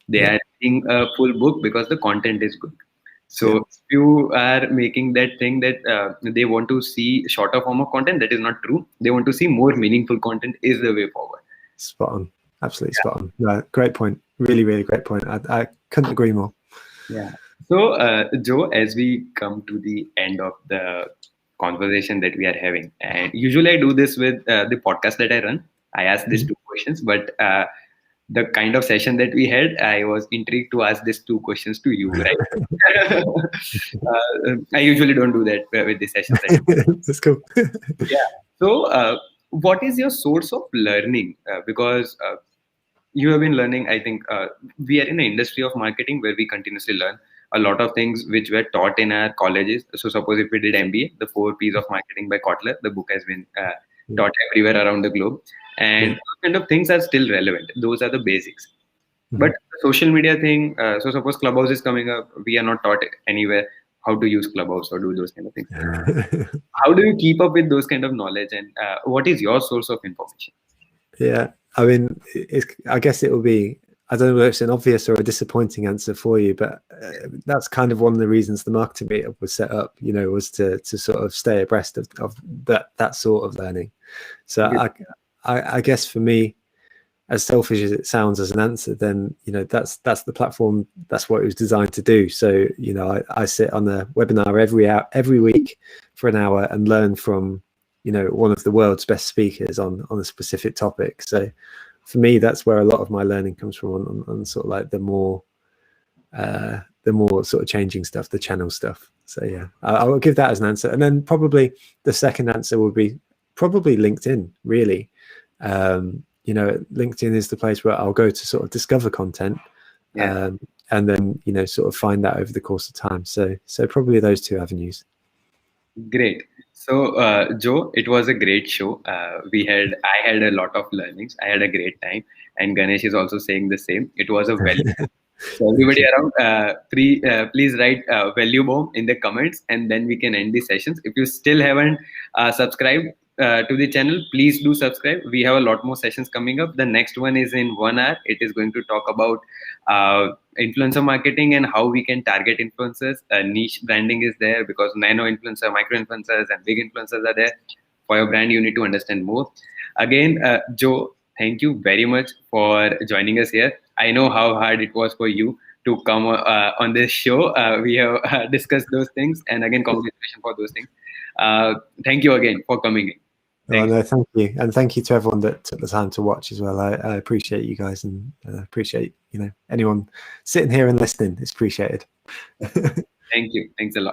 They Yeah. are reading a full book because the content is good. Yeah. So if you are making that thing that they want to see shorter form of content, that is not true. They want to see more meaningful content is the way forward. Spot on. Absolutely spot on. No, great point. Really, really great point. I couldn't agree more. Yeah. So, Joe, as we come to the end of the conversation that we are having, and usually I do this with the podcast that I run. I ask these two questions, but the kind of session that we had, I was intrigued to ask these two questions to you, right? I usually don't do that with the sessions. That's cool. Yeah. So, what is your source of learning? Because you have been learning. I think we are in an industry of marketing where we continuously learn a lot of things which were taught in our colleges. So, suppose if we did MBA, the 4 Ps of marketing by Kotler, the book has been taught everywhere around the globe, and those kind of things are still relevant. Those are the basics. But the social media thing, so suppose Clubhouse is coming up, we are not taught anywhere how to use Clubhouse or do those kind of things. How do you keep up with those kind of knowledge, and what is your source of information? Yeah, I mean, I guess it will be, I don't know whether it's an obvious or a disappointing answer for you, but that's kind of one of the reasons the marketing meetup was set up, you know, was to sort of stay abreast of that sort of learning. So I guess for me, as selfish as it sounds as an answer, then, you know, that's the platform, that's what it was designed to do. So, you know, I sit on a webinar every week for an hour and learn from, you know, one of the world's best speakers on a specific topic. So for me, that's where a lot of my learning comes from, on sort of like the more sort of changing stuff, the channel stuff. So yeah, I'll give that as an answer. And then probably the second answer would be probably LinkedIn, really. You know, LinkedIn is the place where I'll go to sort of discover content, and then, you know, sort of find that over the course of time. So probably those two avenues. Great. So, Joe, it was a great show. I had a lot of learnings. I had a great time, and Ganesh is also saying the same. It was a so everybody around, please write value bomb in the comments, and then we can end the sessions. If you still haven't subscribed to the channel, please do subscribe. We have a lot more sessions coming up. The next one is in 1 hour. It is going to talk about influencer marketing and how we can target influencers. Niche branding is there because nano influencer, micro influencers, and big influencers are there. For your brand, you need to understand more. Again, Joe, thank you very much for joining us here. I know how hard it was for you to come on this show. We have discussed those things, and again, congratulations for those things. Thank you again for coming in. Well, no, thank you, and thank you to everyone that took the time to watch as well. I appreciate you guys, and appreciate anyone sitting here and listening. It's appreciated. Thank you. Thanks a lot.